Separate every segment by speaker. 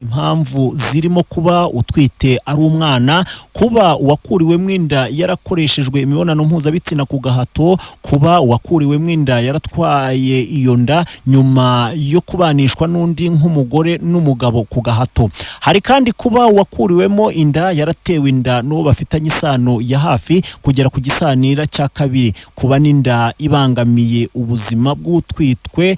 Speaker 1: impamvu zirimo kuba utwite ari umwana, kuba uwakuriwemo inda yarakoreshejwe imibonano mpuzabitsina ku gahato, kuba uwakuriwemo inda yaratwaye iyo nda nyuma yo kubanishwa n'undi nk'umugore n'umugabo ku gahato. Hari kandi kuba uwakuriwemo inda yaratewe inda n'uwo bafitanye isano ya hafi kugera ku gisanira cya kabiri, kuba n'inda ibangamiye ubuzima bw'utwite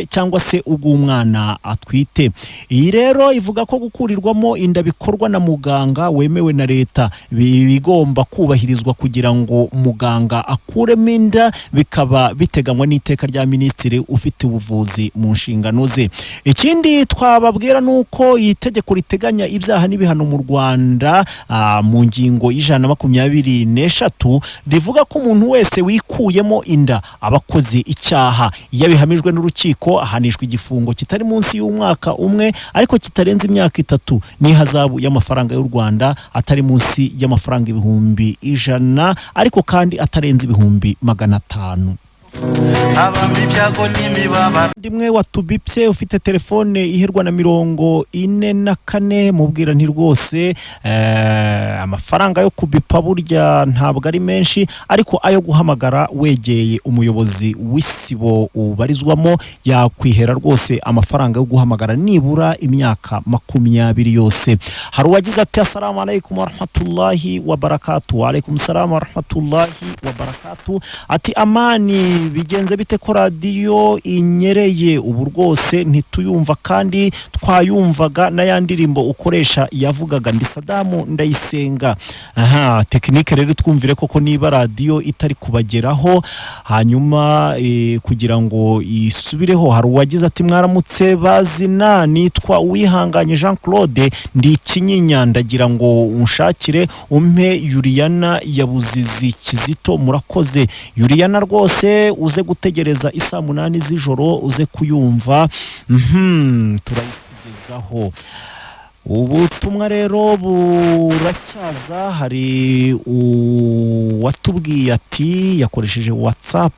Speaker 1: cyangwa se ubw'umwana atwite. Iyi rero ivuga ko gukurirwamo inda bikorwa na muganga wemewe na leta, bigomba kubahirizwa kugira ngo muganga akuremo inda, bikaba biteganywa n'iteka rya minisitiri ufite ubuvuzi mu nshingano ze. Ikindi twababwira nuko itegeko riteganya ibyaha n'ibihano mu Rwanda mu ngingo y'123 rivuga ko umuntu wese wikuyemo inda abakoze icyaha, iyo bihamijwe n'urukiko ahanishwa igifungo kitari munsi y'umwaka umwe ariko kitarenze imyaka 3 n'ihazabu y'amafaranga y'u Rwanda atari munsi y'amafaranga 100,000 ariko kandi atarenze 500. Dimwe watubipse ufite telefone iherwa na 44 mubwira nti rwose amafaranga yo kubipa burya ntabwo ari menshi, ariko ayo guhamagara wegeye umuyobozi w'isibo ubarizwamo yakwihera rwose amafaranga yo guhamagara nibura imyaka 20 yose. Hari uwagize ati assalamu alaykum wa rahmatullahi wa barakatuh. Wa alaykum assalam wa rahmatullahi wa barakatuh. Ati amani bigenze bite ko radio inyereye ubu rwose ntituyumva kandi twayumvaga na yandirimbo ukoresha yavugaga ndi Sadamu Ndayisenga. Tekinike rero twumvire koko niba radio itari kubageraho hanyuma kugira ngo isubireho. Hari uwagize ati mwaramutse bazina nitwa Uwihanganye Jean Claude ndi Kinyinya, ndagira ngo unshakire umpe Yuriana yabuzizi Kizito. Murakoze Yuriana rwose uze gutegereza isa 8 z'ijoro uze kuyumva. Turayikugezaho ubutumwa rero buracyaza. Hari watubwiye ati yakoresheje WhatsApp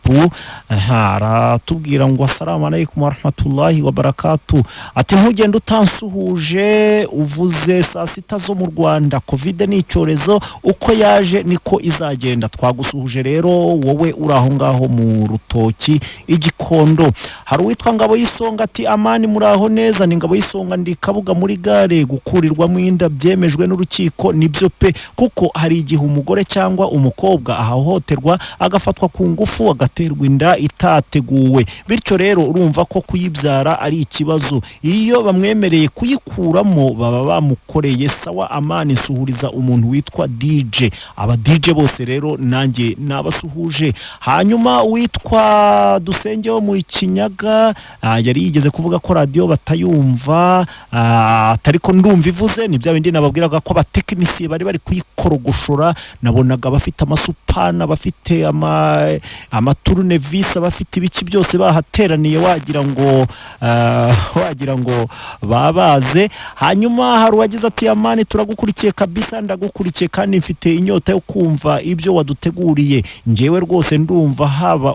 Speaker 1: aratubwira ngo assalamu alaykum wa rahmatullahi wa barakatuh. Ati ntugende utansuhuje uvuze saa 6 zo mu Rwanda, covid ni icyorezo uko yaje niko izagenda. Twagusuhuje rero wowe uri aho ngaho mu Rutoki Igikondo. Hari witwa Ngabo y'Isonga ati amani muraho neza. Ni Ngabo y'Isonga ndi Kabuga muri gare. Gukurirwamo inda byemejwe n'urukiko nibyo pe, kuko hari igihe umugore cyangwa umukobwa ahohoterwa agafatwa ku ngufu agaterwa inda itateguwe, bityo rero urumva ko kuyibyara ari ikibazo. Iyo bamwemereye kuyikuramo baba bamukoreye sawa. Amani suhuriza umuntu witwa DJ. Aba DJ bose rero nanjye nabasuhuje. Hanyuma witwa Dusenge wo mu Kinyaga yari yigeze kuvuga ko radio batayumva, atariko ndumva ivuze. Ni bya bindi nababwiraga ko abatekinisiye bari kuyikorogoshora, nabonaga bafite amasupana, bafite amaturnevis, bafite ibiki byose bahateraniye wagira ngo babaze. Hanyuma hari wagize ati amani turagukurikiye kabisa, ndagukurikiye kandi mfite inyota yo kumva ibyo waduteguriye. Ngewe rwose ndumva haba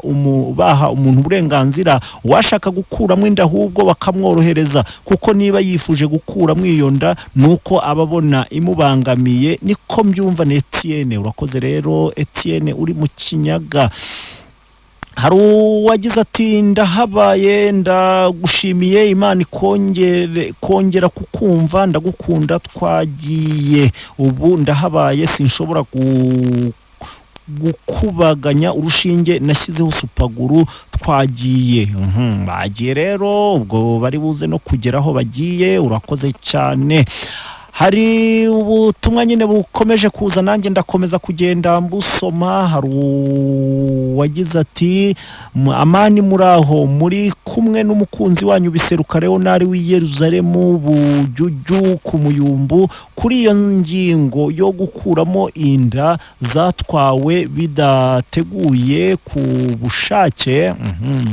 Speaker 1: baha umuntu uburenganzira washaka gukuramo inda ahubwo bakamworohereza, kuko niba yifuje gukuramo iyo nda nuko ababona imubangamiye. Niko mbyumva. ni Etienne. Urakoze rero Etienne uri mu Kinyaga. Hari uwagize ati ndahabaye ndagushimiye Imana kongera kukumva, ndagukunda twagiye ubu ndahabaye sinshobora gukubaganya urushinge nashyizeho supaguru twagiye. Bagiye rero ubwo bari buze no kugeraho bagiye. Urakoze cyane. Hari ubutumwa nyine bukomeje kuza nanjye ndakomeza kugenda mbusoma. Hari wagize ati amani muraho muri kumwe n'umukunzi wanyu Biseruka Leonard w'i Yerusalemu Bujuju ku Muyumbu kuri iyo ngingo yo gukuramo inda zatwawe bidateguye ku bushake.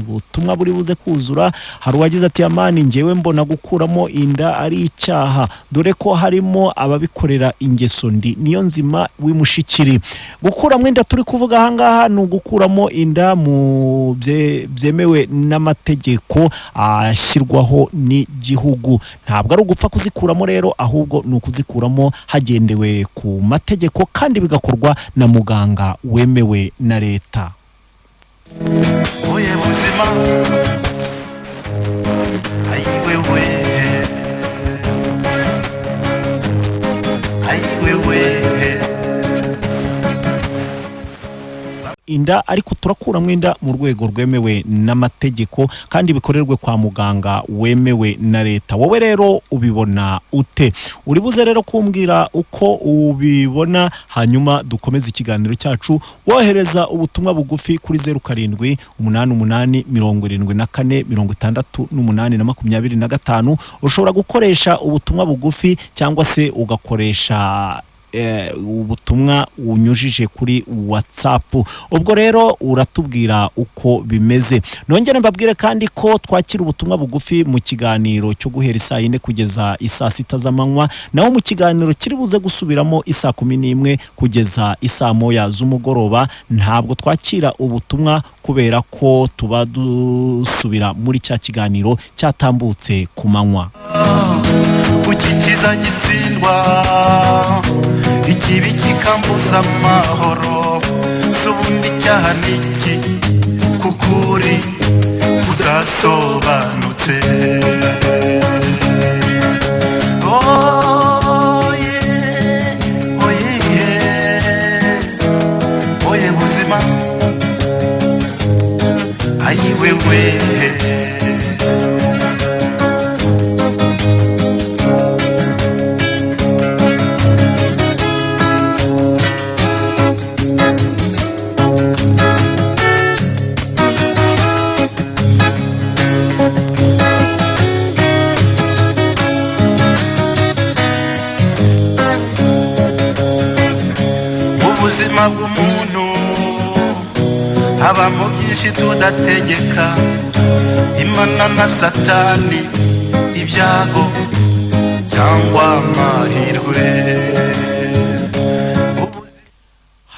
Speaker 1: Ubutumwa buri buze kuzura. Hari wagize ati amani ngewe mbona gukuramo inda ari icyaha, dore ko hari harimo ababikorera ingeso ndi niyo nzima w'imushikiri. Gukuramo inda turi kuvuga ahangaha ni ugukuramo inda mu byemewe n'amategeko ashyirwaho n'igihugu. Ntabwo ari ugupfa kuzikuramo rero, ahubwo ni ukuzikuramo hagendewe ku mategeko kandi bigakorwa na muganga wemewe na leta.
Speaker 2: Oye buzima ayiwewe
Speaker 1: inda ariko turakuramo inda mu rwego rwemewe n'amategeko kandi bikorerwe kwa muganga wemewe na leta. Wowe rero ubibona ute? Uri buze rero kumbwira uko ubibona, hanyuma dukomeza ikiganiro cyacu wohereza ubutumwa bugufi kuri 0788744628 ushobora gukoresha ubutumwa bugufi cyangwa se ugakoresha ubutumwa unyujije kuri WhatsApp. Ubwo rero uratubwira uko bimeze. Nongere mbabwire kandi ko twakira ubutumwa bugufi mu kiganiro cyo guhera isaa 4 kugeza isaa 6 z'amanywa, naho mu kiganiro kiri buze gusubiramo isaa 11 kugeza isaa 1 z'umugoroba ntabwo twakira ubutumwa kubera ko tuba dusubira muri cya kiganiro cyatambutse ku manywa.
Speaker 2: Ukikiza gitsindwa ikibi kikambuza amahoro, subundi cyaha niki kukuri kudasobanutse. Oye buzima ayiwewe ubuzima bw'umuntu habamo byinshi tudategeka, Imana na Satani, ibyago cyangwa amahirwe.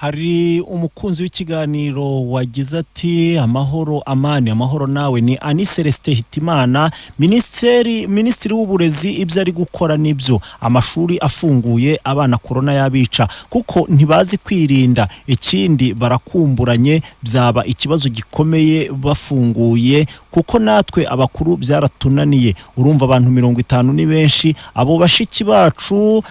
Speaker 1: Hari umukunzi w'ikiganiro wagize ati amahoro nawe. Ni Ani Celestin Hitimana, minisitiri w'uburezi. Ibyo ari gukora nibyo, amashuri afunguye abana corona yabica kuko ntibazi kwirinda, ikindi barakumburanye, byaba ikibazo gikomeye bafunguye kuko natwe abakuru byaratunaniye. Urumva abantu 50 ni benshi, abo bashiki bacu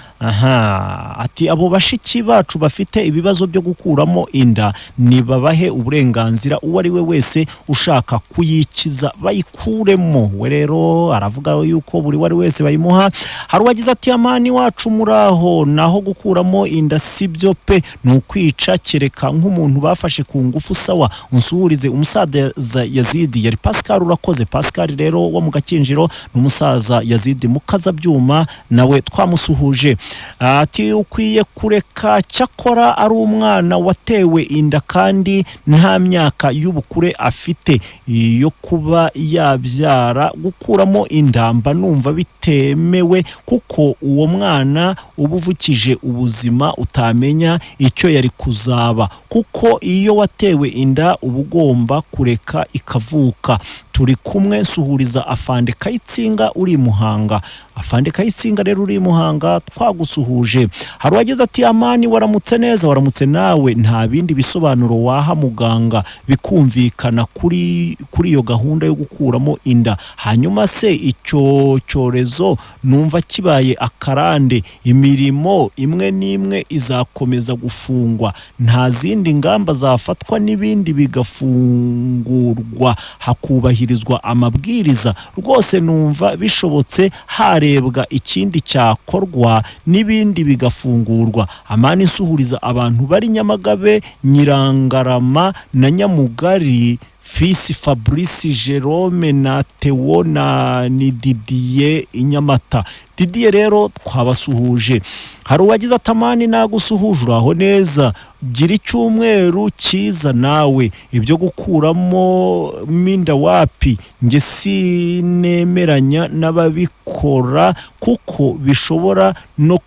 Speaker 1: ati abo bashiki bacu bafite ibibazo byo gukuramo inda nibabahe uburenganzira, uwo ari we wese ushaka kuyikiza bayikuremo. We rero aravuga yuko buri wari wese bayimuha. Hari uwagize ati amani wacu muraho, naho gukuramo inda sibyo pe, nukwica kereka nk'umuntu bafashe ku ngufu. Sawa, unsuhurize umusaza Yazidi. Yari Pascal, urakoze Pascal rero wo mu Gakinjiro, n'umusaza Yazidi mukaza byuma nawe twamusuhuje. Ati ukwiye kureka, cyakora ari umwana watewe inda kandi nta myaka y'ubukure afite yo kuba yabyara. Gukuramo inda mba numva bitemewe kuko uwo mwana ubuvukije ubuzima utamenya icyo yari kuzaba, kuko iyo watewe inda ubugomba kureka ikavuka. Turi kumwe, nsuhuriza Afande Kayitsinga uri Muhanga. Afande Kayitsinga rero uri Muhanga twagusuhuje. Hari wageze ati amani waramutse neza. Waramutse nawe, nta bindi bisobanuro waha muganga bikumvikana kuri iyo gahunda yo gukuramo inda. Hanyuma se icyo cyorezo numva kibaye akarande, imirimo imwe n'imwe izakomeza gufungwa, nta zindi ngamba zafatwa n'ibindi bigafungurwa hakubahirizwa amabwiriza. Rwose numva bishobotse harebwa ikindi cyakorwa n'ibindi bigafungurwa. Amani nsuhuriza abantu bari Nyamagabe, Nyirangarama na Nyamugari Fils Fabrice Jerome na Theo na ni Didier Inyamata. Didier rero twabasuhuje. Hari uwagize atamani nagusuhuje uraho neza, gira icyumweru cyiza nawe, ibyo gukuramo minda wapi nge sinemeranya n'ababikora kuko bishobora no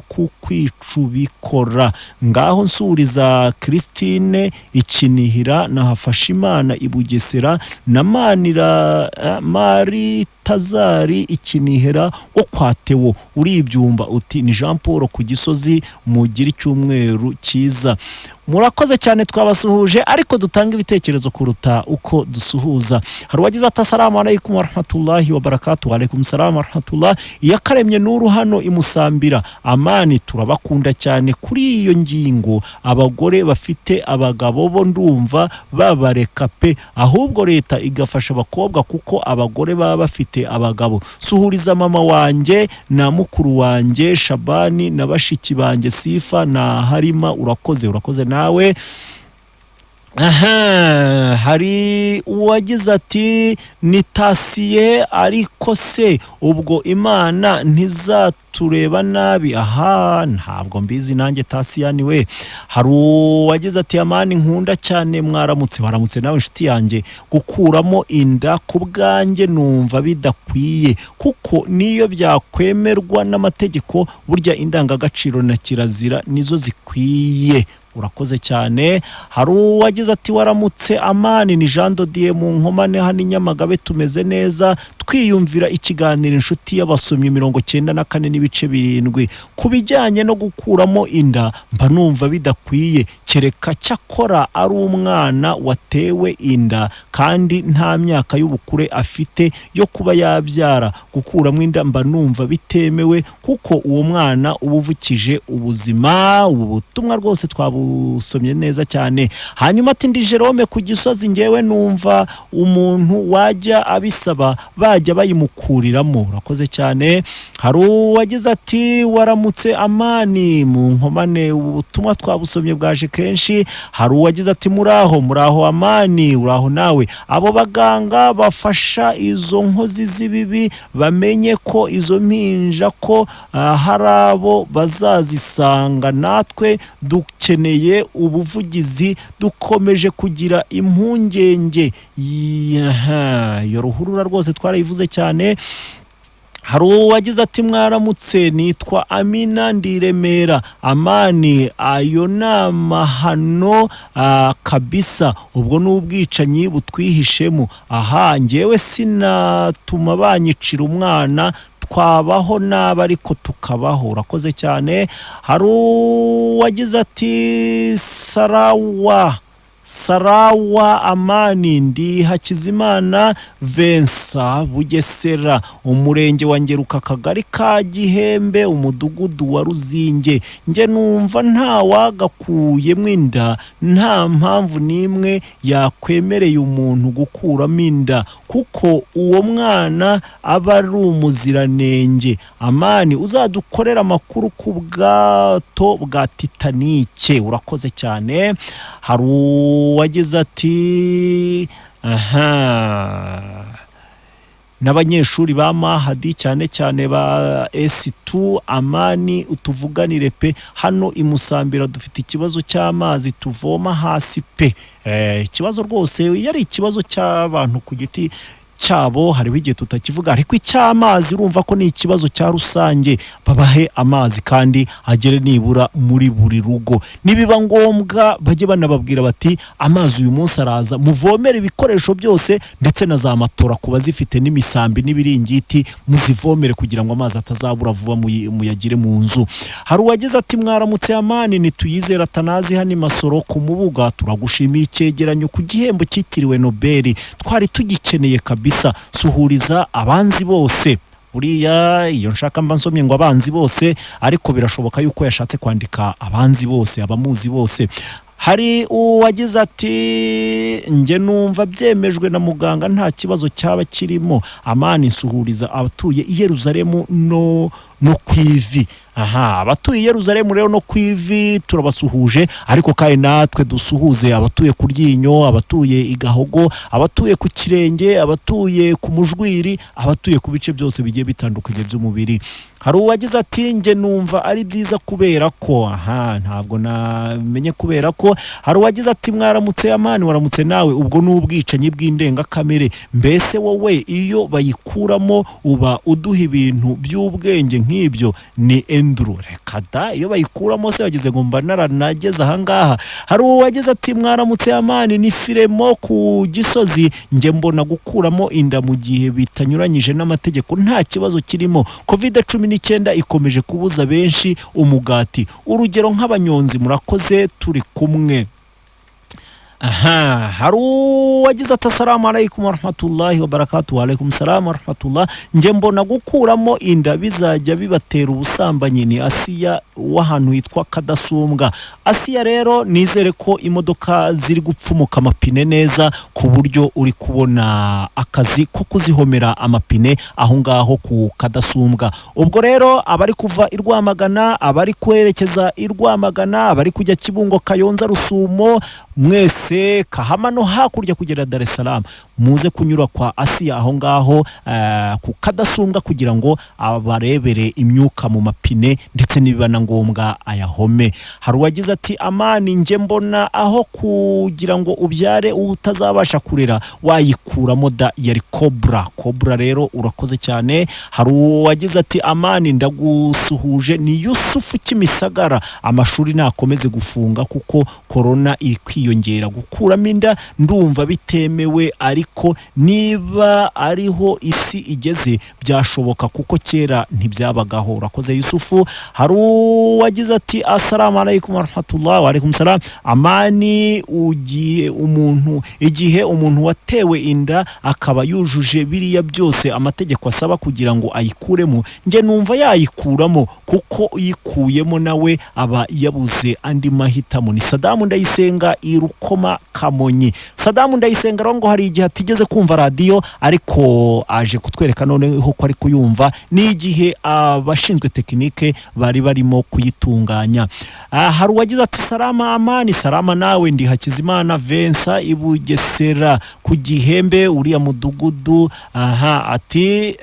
Speaker 1: kukwicubikora. Ngaho nsuriza Christine Ikinihira na Hafashimana Ibugesera na Mari Tazari Ikinihira wo kwa Theo uri ibyumba uti ni Jean Paul ku Gisozi, mugira icyumweru cyiza. Murakoze cyane twabasuhuje, ariko dutanga ibitekerezo kuruta uko dusuhuza. Hari wagize ati assalamu alaykum wa rahmatullahi wa barakatuh. Wa alaykum salam wa rahmatullah. Yakaremye nuru hano imusambira amani, turabakunda cyane. Kuri iyo ngingo abagore bafite abagabo bo ndumva babareka pe, ahubwo leta igafasha abakobwa kuko abagore baba bafite abagabo. Suhuriza mama wanjye na mukuru wanjye Shabani na bashiki banjye Sifa na Harima. Urakoze nawe. Hari uwagize ati nitasiye ariko se ubwo Imana ntizatureba nabi? Ntabwo mbizi nanjye Tasiyani we. Hari uwagize ati amani nkunda cyane, waramutse nawe inshuti yanjye. Gukuramo inda ku bwanjye numva bidakwiye kuko niyo byakwemerwa n'amategeko burya indangagaciro na kirazira nizo zikwiye. Urakoze cyane. Hari uwagize ati waramutse amani, ni Jean Dodier mu Nkomane hano Nyamagabe, tumeze neza twiyumvira ikiganiro inshuti y'abasomyi 94.7. Kubijyanye no gukuramo inda mba numva bidakwiye, kereka cyakora ari umwana watewe inda kandi nta myaka y'ubukure afite yo kuba yabyara. Gukuramo inda mba numva bitemewe kuko uwo mwana ubuvukije ubuzima. Ubu butumwa rwose twabusomye neza cyane. Hanyuma ati ndi Jerome ku Gisozi, ngewe numva umuntu wajya abisaba bajya bayimukuriramo. Urakoze cyane. Hari uwagize ati waramutse amani mu Nkomane, ubutumwa twabusomye bwaje kenshi. Hari uwagize ati muraho amani, uraho nawe. Abo baganga bafasha izo nkozi z'ibibi bamenye ko izo mpinja ko hari abo bazazisanga. Natwe dukeneye ubuvugizi, dukomeje kugira impungenge. Iyo ruhurura rwose twarayivuze cyane. Hari uwagize ati mwaramutse, nitwa Amina ndi Remera. Amani, ayo namahano kabisa, ubwo n'ubwicanyi butwihishemo. Ngewe sinatuma banyicira umwana, twabaho naba ariko tukabaho. Urakoze cyane. Hari uwagize ati Sarawa amani, ndi Hakizimana Vensa Bugesera, umurenge wa Ngeruka, akagari ka Gihembe, umudugudu wa Ruzinge. Nge numva nta wagakuyemo inda, nta mpamvu n'imwe yakwemereye umuntu gukuramo inda kuko uwo mwana aba ari umuziranenge. Amani, uzadukorera amakuru ku bwato bwa Titanike. Urakoze cyane. Hari uwagize ati n'abanyeshuri ba Mahadi cyane ba S2 amani, utuvuganire pe, hano imusambira dufite ikibazo cy'amazi tuvoma hasi pe. Ikibazo rwose yari ikibazo cy'abantu ku giti cyabo, hariho igihe tutakivuga, ariko icy'amazi urumva ko ni ikibazo cya rusange. Babahe amazi kandi agere nibura muri buri rugo. Nibiba ngombwa bajye banababwira bati amazi uyu munsi araza, muvomere ibikoresho byose ndetse na za matora kuba zifite n'imisambi n'ibiringiti, muzivomere kugira ngo amazi atazabura vuba muyagire mu nzu. Hari uwagize ati mwaramutse amani, nituyizera Tanazi hani Masoro ku Mubuga, turagushimiye icyegeranyo ku gihembo cyitiriwe Nobel, twari tugikeneye kabisa. Suhuriza abanzi bose. Uriya iyo nshaka mba nsomye ngo abanzi bose, ariko birashoboka yuko yashatse kwandika abanzi bose, abamuzi bose. Hari uwagize ati nge numva byemejwe na muganga nta kibazo cyaba kirimo. Amani, suhuriza abatuye i Yerusalemu no kwivi. Abatuye Yerusalemu rero no kwivi turabasuhuje, ariko kandi natwe dusuhuze abatuye ku Ryinyo, abatuye i Gahogo, abatuye ku Kirenge, abatuye ku Mujwiri, abatuye ku bice byose bigiye bitandukanye by'umubiri. Hari uwagize ati nge numva ari byiza kubera ko ntabwo namenye kubera ko. Hari uwagize ati mwaramutse Amani, waramutse nawe, ubwo n'ubwicanyi bw'indengakamere. Mbese wowe iyo bayikuramo uba uduha ibintu by'ubwenge nk'ibyo? Ni Endru. Reka da, iyo bayikuramo se wagize ngo mba naranageze ahangaha. Hari uwagize ati mwaramutse Amani, ni Firemo ku Gisozi, nge mbona gukuramo inda mu gihe bitanyuranyije n'amategeko nta kibazo kirimo. COVID-19 ikomeje kubuza benshi umugati, urugero nk'abanyonzi. Murakoze, turi kumwe. Hari uwagize ati assalamu alaikum warahmatullahi wabarakatuh. Alaikum salam warahmatullah. Nge mbona gukuramo inda bizajya bibatera ubusambanyi. Ni Asiya w'ahantu hitwa Kadasumbwa. Asiya rero nizere ko imodoka ziri gupfumuka amapine neza ku buryo uri kubona akazi ko kuzihomera amapine aho ngaho ku Kadasumbwa. Ubwo rero abari kuva i Rwamagana, abari kwerekeza i Rwamagana, abari kujya Kibungo, Kayonza, Rusumo, mwese Kahama no hakurya kugera Dar es Salaam, muze kunyura kwa Asiya aho ngaho ku Kadasumbwa kugira ngo abarebere imyuka mu mapine ndetse nibiba na ngombwa ayahome. Hari uwagize ati Amani, nge mbona aho kugira ngo ubyare utazabasha kurera wayikuramo da, yari Cobra rero urakoze cyane. Hari uwagize ati Amani, ndagusuhuje, ni Yusufu Kimisagara, amashuri nakomeze gufunga kuko corona iri kwiyongera, gukuramo inda ndumva bitemewe, ariko niba ariho isi igeze byashoboka kuko kera ntibyabagaho. Urakoze Yusufu. Hari uwagize ati assalamu alaikum warahmatullahi. Wa alaikum salam. Amani, igihe umuntu watewe inda akaba yujuje biriya byose amategeko asaba kugira ngo ayikuremo, nge numva yayikuramo kuko yikuyemo nawe aba yabuze andi mahitamo. Ni Sadamu Ndayisenga Irukoma Kamonyi. Sadamu Ndayisenga rongo hari igihe atigeze kumva radio, ariko aje kutwereka noneho ko ari kuyumva n'igihe abashinzwe tekinike bari barimo kuyitunganya. Hari uwagize ati salama Amani. Salama nawe, ndi Hakizimana Vensa Ibugesera ku Gihembe, uriya mudugudu. Ati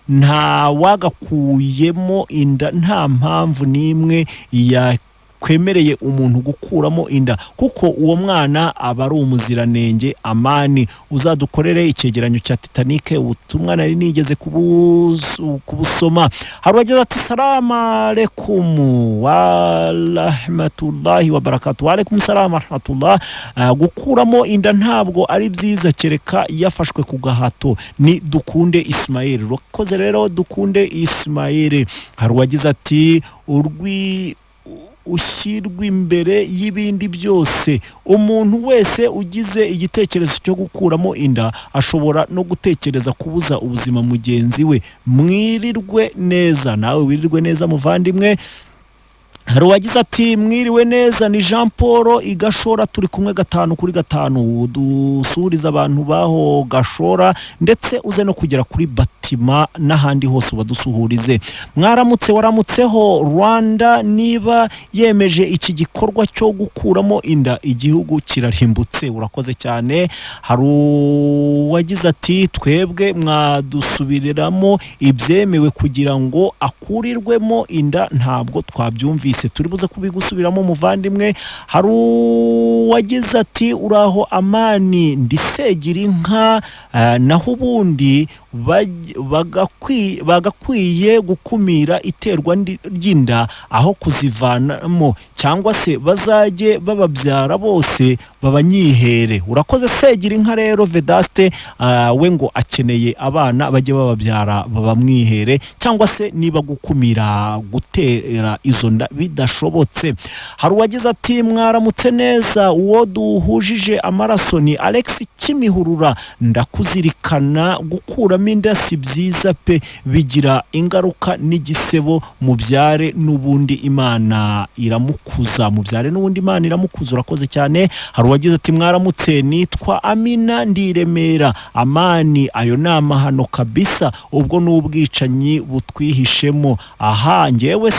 Speaker 1: nta wagakuyemo inda, nta mpamvu n'imwe ya kwemereye umuntu gukuramo inda kuko uwo mwana aba ari umuziranenge. Amani, uzadukorere icyegeranyo cya Titanic, ubutumwa nari nigeze kubusoma. Hari uwagize ati salamu alaikum wa rahmatullahi wa barakatuh. Wa alaikum salam wa rahmatullah. Gukuramo inda ntabwo ari byiza kereka yafashwe ku gahato. Ni Dukunde Ismail. Rokoze rero Dukunde Ismail. Hari uwagize ati ushyirwa imbere y'ibindi byose. Umuntu wese ugize igitekerezo cyo gukuramo inda ashobora no gutekereza kubuza ubuzima mugenzi we. Mwirirwe neza. Nawe wirirwe neza muvandimwe. Hari uwagize ati mwiriwe neza, ni Jean Paul Igashora, turi kumwe 5 dusuriza abantu baho Gashora ndetse uze no kugera kuri Batima n'ahandi hose badusuhurize. Mwaramutse, waramutseho Rwanda, niba yemeje iki gikorwa cyo gukuramo inda igihugu kirarimbutse. Urakoze cyane. Hari uwagize ati twebwe mwadusubiriramo ibyemewe kugira ngo akurirwemo inda, ntabwo twabyumvise, turi buze kubigusubiramo muvandimwe. Hari uwagize ati uraho Amani, ndisegira inka, naho ubundi bagakwiye gukumira iterwa ry'inda aho kuzivanamo, cyangwa se bazajye bababyara bose babanyihere. Urakoze segira inka rero Vedaste. We ngo akeneye abana bajye bababyara babamwihere, cyangwa se niba gukumira gutera izo nda bidashobotse. Hari uwagize ati mwaramutse neza, uwo duhujije amaraso ni Alex Kimihurura, ndakuzirikana. Gukuramo gukuramo inda si byiza pe, bigira ingaruka n'igisebo, mubyare n'ubundi Imana iramukuza, mubyare n'ubundi Imana iramukuza. Urakoze cyane. Hari uwagize ati mwaramutse, nitwa Amina ndi Remera. Amani, ayo ni amahano kabisa, ubwo n'ubwicanyi butwihishemo. Aha njyewe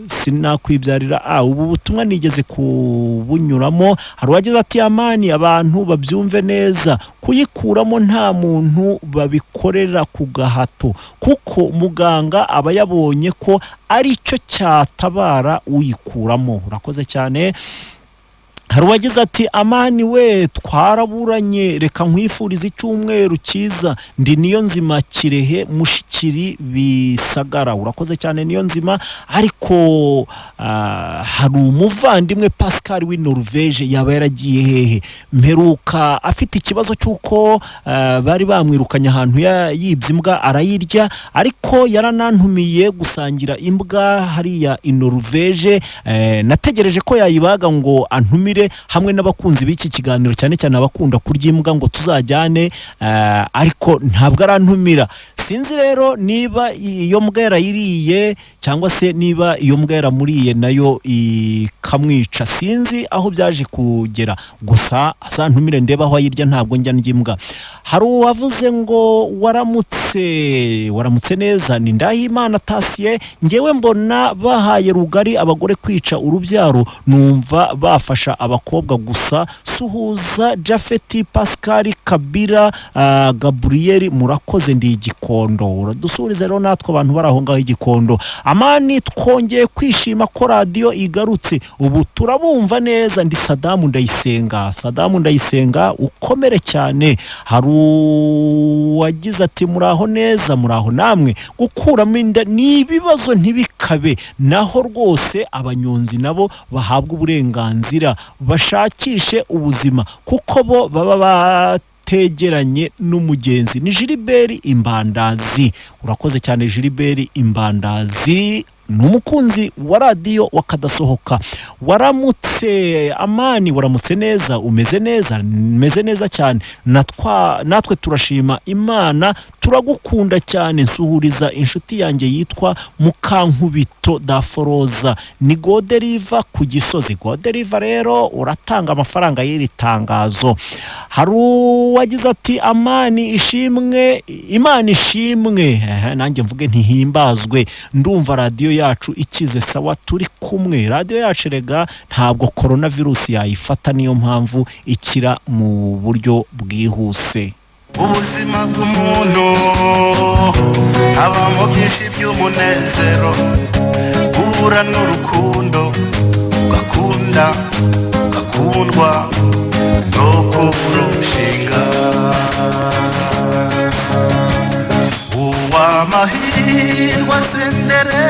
Speaker 1: sinakwibyarira. Ubu butumwa nigeze kubunyuramo. Hari uwagize ati Amani, abantu babyumve neza, kuyikuramo nta muntu babikorera ku gahato, kuko muganga aba yabonye ko ari cyo cyatabara uyikuramo. Urakoze cyane. Hari uwagize ati Amani we, twaraburanye, reka nkwifuriza icyumweru cyiza, ndi niyo nzima Kirehe Mushikiri Bisagara. Urakoze cyane niyo nzima. Ariko hari umuvandimwe Pascal w'i Norvège, yaba yaragiye hehe? Mperuka afite ikibazo cy'uko bari bamwirukanye ahantu yibye imbwa arayirya, ariko yaranantumiye gusangira imbwa hariya i Norvège. Nategereje ko yayibaga ngo antumire hamwe n'abakunzi b'iki kiganiro, cyane cyane abakunda kurya imbwa, ngo tuzajyane, ariko ntabwo arantumira. Sinzi rero niba iyo mbwa yarayiriye cyangwa se niba iyo mbwa yaramuriye nayo ikamwica. Sinzi aho byaje kugera, gusa azantumire ndeba aho ayirya, ntabwo njya ndya imbwa. Hari uwavuze ngo waramutse neza, ni Ndahimana Tasiye. Ngewe mbona bahaye rugari abagore kwica urubyaro, numva bafasha abakobwa gusa. Suhuza Jafeti Pascal Kabira Gabriel, murakoze ndi Igikondo. Uradusurize rero natwe abantu bari aho ngaho Igikondo. Amani, twongeye kwishima ko radio igarutse, ubu turabumva neza. Ndi Sadamu Ndayisenga, ukomere cyane. Hari uwagize ati muraho neza, muraho namwe. Gukuramo inda ni ibibazo ntibikabe, naho rwose abanyonzi nabo bahabwa uburenganzira, bashakishe ubuzima, kuko bo baba tegeranye n'umugenzi. Ni Gilbert Imbandazi. Urakoze cyane Gilbert Imbandazi, n'umukunzi wa radio wakadasohoka. Waramutse Amani, waramutse neza, umeze neza? Meze neza cyane, natwe turashima Imana, turagukunda cyane. Nsuhuriza inshuti yanjye yitwa Mukankubito Daforoza, ni Goderiva ku Gisozi. Goderiva rero uratanga amafaranga y'iri tangazo. Hari uwagize ati Amani ishimwe, Imana ishimwe. Nanjye mvuge ntihimbazwe, ndumva radio yacu ikize sawa, turi kumwe. Radio yacu rega ntabwo coronavirus yayifata, niyo mpamvu ikira mu buryo bwihuse.
Speaker 2: Ubuzima bw'umuntu habamo byinshi by'umunezero, guhura n'urukundo, ugakundwa no kurushinga. Uwamahirwe asendereza